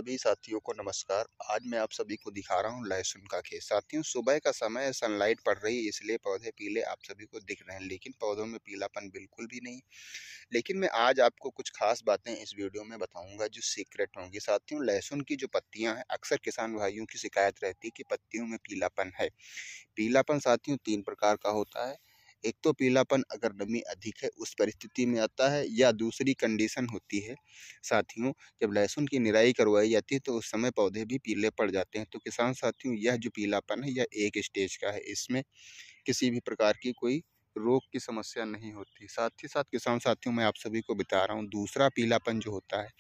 सभी साथियों को नमस्कार। आज मैं आप सभी को दिखा रहा हूँ लहसुन का खेत। साथियों, सुबह का समय है, सनलाइट पड़ रही है, इसलिए पौधे पीले आप सभी को दिख रहे हैं, लेकिन पौधों में पीलापन बिल्कुल भी नहीं। लेकिन मैं आज आपको कुछ खास बातें इस वीडियो में बताऊंगा जो सीक्रेट होंगी। साथियों, लहसुन की जो पत्तियां हैं, अक्सर किसान भाइयों की शिकायत रहती है कि पत्तियों में पीलापन है। पीलापन साथियों 3 प्रकार का होता है। एक तो पीलापन अगर नमी अधिक है उस परिस्थिति में आता है, या दूसरी कंडीशन होती है साथियों, जब लहसुन की निराई करवाई जाती है तो उस समय पौधे भी पीले पड़ जाते हैं। तो किसान साथियों, यह जो पीलापन है यह एक स्टेज का है, इसमें किसी भी प्रकार की कोई रोग की समस्या नहीं होती। साथ ही साथ किसान साथियों, मैं आप सभी को बता रहा हूँ दूसरा पीलापन जो होता है।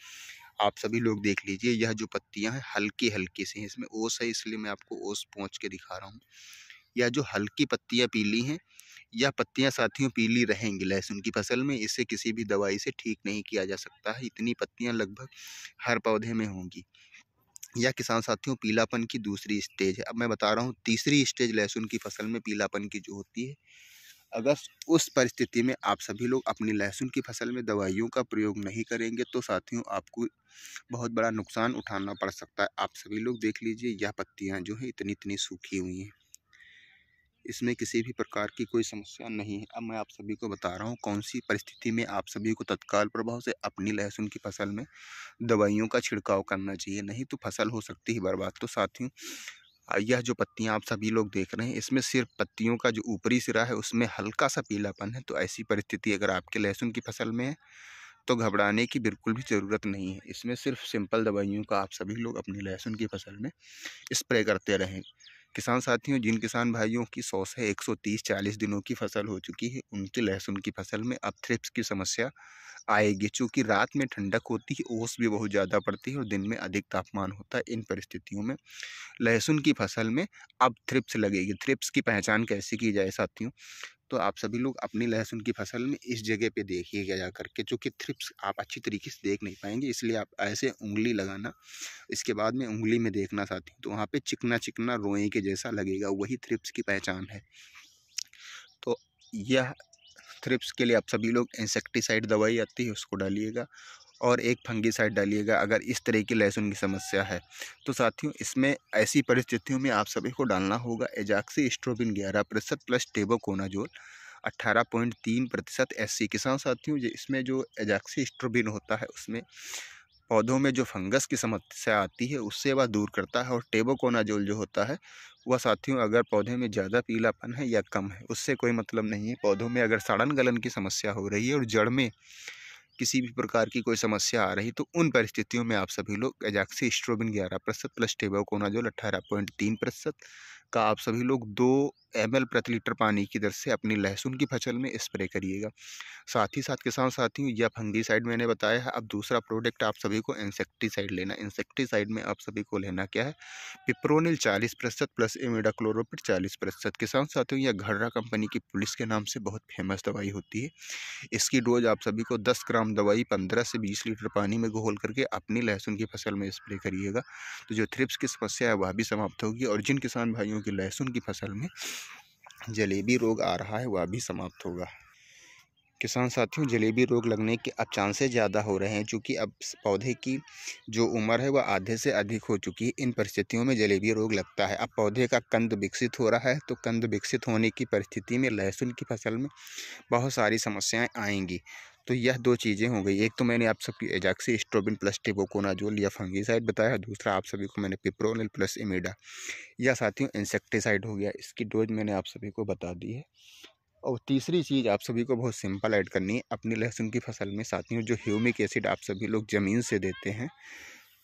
आप सभी लोग देख लीजिए, यह जो पत्तियां हैं हल्की हल्की सी, इसमें ओस है, इसलिए मैं आपको ओस पोंछ के दिखा रहा हूँ। यह जो हल्की पत्तियां पीली हैं, यह पत्तियां साथियों पीली रहेंगी लहसुन की फसल में। इसे किसी भी दवाई से ठीक नहीं किया जा सकता है। इतनी पत्तियां लगभग हर पौधे में होंगी। यह किसान साथियों पीलापन की दूसरी स्टेज है। अब मैं बता रहा हूँ तीसरी स्टेज लहसुन की फसल में पीलापन की जो होती है। अगर उस परिस्थिति में आप सभी लोग अपनी लहसुन की फसल में दवाइयों का प्रयोग नहीं करेंगे तो साथियों आपको बहुत बड़ा नुकसान उठाना पड़ सकता है। आप सभी लोग देख लीजिए, यह पत्तियां जो है इतनी इतनी सूखी हुई हैं, इसमें किसी भी प्रकार की कोई समस्या नहीं है। अब मैं आप सभी को बता रहा हूँ कौन सी परिस्थिति में आप सभी को तत्काल प्रभाव से अपनी लहसुन की फसल में दवाइयों का छिड़काव करना चाहिए, नहीं तो फसल हो सकती है बर्बाद। तो साथियों, यह जो पत्तियां आप सभी लोग देख रहे हैं, इसमें सिर्फ पत्तियों का जो ऊपरी सिरा है उसमें हल्का सा पीलापन है। तो ऐसी परिस्थिति अगर आपके लहसुन की फसल में है तो घबराने की बिल्कुल भी ज़रूरत नहीं है। इसमें सिर्फ सिंपल दवाइयों का आप सभी लोग अपनी लहसुन की फसल में स्प्रे करते रहें। किसान साथियों, जिन किसान भाइयों की 100 से 130-40 दिनों की फसल हो चुकी है, उनकी लहसुन की फसल में अब थ्रिप्स की समस्या आएगी। चूँकि रात में ठंडक होती है, ओस भी बहुत ज़्यादा पड़ती है और दिन में अधिक तापमान होता है। इन परिस्थितियों में लहसुन की फसल में अब थ्रिप्स लगेगी। थ्रिप्स की पहचान कैसे की जाए साथियों, तो आप सभी लोग अपनी लहसुन की फसल में इस जगह पे देखिएगा जा करके, चूँकि थ्रिप्स आप अच्छी तरीके से देख नहीं पाएंगे, इसलिए आप ऐसे उंगली लगाना, इसके बाद में उंगली में देखना साथियों, तो वहाँ पे चिकना चिकना रोए के जैसा लगेगा, वही थ्रिप्स की पहचान है। तो यह थ्रिप्स के लिए आप सभी लोग इंसेक्टिसाइड दवाई आती है उसको डालिएगा, और एक फंगीसाइड डालिएगा अगर इस तरह की लहसुन की समस्या है। तो साथियों, इसमें ऐसी परिस्थितियों में आप सभी को डालना होगा एजाक्सिस्ट्रोबिन 11% प्लस टेबुकोनाजोल 18.3% SC। किसान साथियों, इसमें जो एजाक्सिस्ट्रोबिन होता है उसमें पौधों में जो फंगस की समस्या आती है उससे वह दूर करता है, और टेबुकोनाजोल जो होता है वह साथियों अगर पौधे में ज़्यादा पीलापन है या कम है उससे कोई मतलब नहीं है। पौधों में अगर सड़न गलन की समस्या हो रही है और जड़ में किसी भी प्रकार की कोई समस्या आ रही, तो उन परिस्थितियों में आप सभी लोग एजाक्सिस्ट्रोबिन 11% प्लस टेबुकोनाजोल 18.3% का आप सभी लोग 2 ml प्रति लीटर पानी की दर से अपनी लहसुन की फसल में स्प्रे करिएगा। साथ ही साथ किसान साथियों, यह फंगीसाइड मैंने बताया है। अब दूसरा प्रोडक्ट आप सभी को इंसेक्टिसाइड लेना। इंसेक्टिसाइड में आप सभी को लेना क्या है, पिप्रोनिल 40% प्लस इमिडाक्लोप्रिड 40%। किसान साथियों, यह घर्रा कंपनी की पुलिस के नाम से बहुत फेमस दवाई होती है। इसकी डोज आप सभी को 10 ग्राम दवाई 15 से 20 लीटर पानी में घोल करके अपनी लहसुन की फसल में स्प्रे करिएगा, तो जो थ्रिप्स की समस्या है वह भी समाप्त होगी, और जिन किसान भाइयों की लहसुन की फसल में जलेबी रोग आ रहा है वह भी समाप्त होगा। किसान साथियों, जलेबी रोग लगने के अब चांसेस ज़्यादा हो रहे हैं, क्योंकि अब पौधे की जो उम्र है वह आधे से अधिक हो चुकी है। इन परिस्थितियों में जलेबी रोग लगता है। अब पौधे का कंद विकसित हो रहा है, तो कंद विकसित होने की परिस्थिति में लहसुन की फसल में बहुत सारी समस्याएं आएंगी। तो यह 2 चीज़ें हो गई। एक तो मैंने आप सबकी एजाक्सिस्ट्रोबिन प्लस टेबुकोनाजोल या फंगीसाइड बताया, दूसरा आप सभी को मैंने पिप्रोनिल प्लस इमिडा या साथियों इंसेक्टिसाइड हो गया, इसकी डोज मैंने आप सभी को बता दी है। और तीसरी चीज़ आप सभी को बहुत सिंपल ऐड करनी है अपनी लहसुन की फसल में साथियों, जो ह्यूमिक एसिड आप सभी लोग ज़मीन से देते हैं,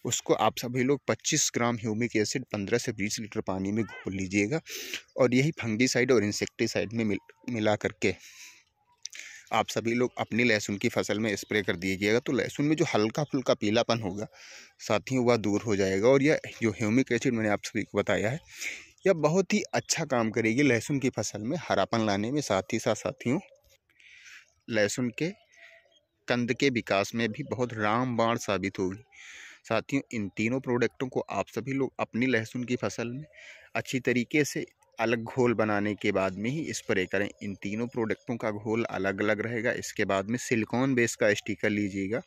उसको आप सभी लोग 25 ग्राम ह्यूमिक एसिड 15 से 20 लीटर पानी में घोल लीजिएगा, और यही फंगीसाइड और इंसेक्टिसाइड में मिला करके आप सभी लोग अपनी लहसुन की फसल में स्प्रे कर दीजिएगा। तो लहसुन में जो हल्का फुल्का पीलापन होगा साथियों वह दूर हो जाएगा, और यह जो ह्यूमिक एसिड मैंने आप सभी को बताया है यह बहुत ही अच्छा काम करेगी लहसुन की फसल में हरापन लाने में। साथ ही साथ साथियों, लहसुन के कंद के विकास में भी बहुत रामबाण साबित होगी। साथियों, इन तीनों प्रोडक्टों को आप सभी लोग अपनी लहसुन की फसल में अच्छी तरीके से अलग घोल बनाने के बाद में ही स्प्रे करें। इन तीनों प्रोडक्टों का घोल अलग अलग रहेगा। इसके बाद में सिलिकॉन बेस का स्टिकर लीजिएगा,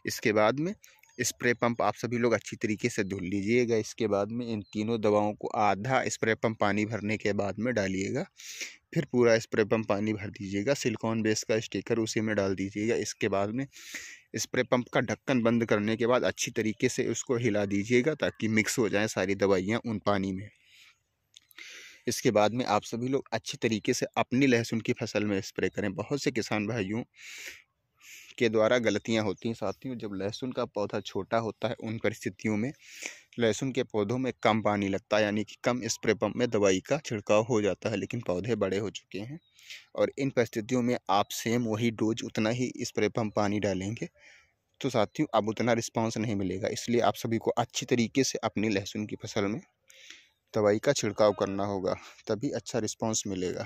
इसके बाद में स्प्रे पंप आप सभी लोग अच्छी तरीके से धुल लीजिएगा। इसके बाद में इन तीनों दवाओं को आधा स्प्रे पंप पानी भरने के बाद में डालिएगा। फिर पूरा स्प्रे पंप पानी भर दीजिएगा। सिलिकॉन बेस का स्टिकर उसी में डाल दीजिएगा। इसके बाद में स्प्रे पंप का ढक्कन बंद करने के बाद अच्छी तरीके से उसको हिला दीजिएगा ताकि मिक्स हो जाए सारी दवाइयाँ उन पानी में। इसके बाद में आप सभी लोग अच्छी तरीके से अपनी लहसुन की फसल में स्प्रे करें। बहुत से किसान भाइयों के द्वारा गलतियां होती हैं साथियों। जब लहसुन का पौधा छोटा होता है उन परिस्थितियों में लहसुन के पौधों में कम पानी लगता है, यानी कि कम स्प्रे पंप में दवाई का छिड़काव हो जाता है। लेकिन पौधे बड़े हो चुके हैं और इन परिस्थितियों में आप सेम वही डोज उतना ही स्प्रे पंप पानी डालेंगे तो साथियों अब उतना रिस्पांस नहीं मिलेगा। इसलिए आप सभी को अच्छी तरीके से अपनी लहसुन की फसल में दवाई का छिड़काव करना होगा, तभी अच्छा रिस्पांस मिलेगा।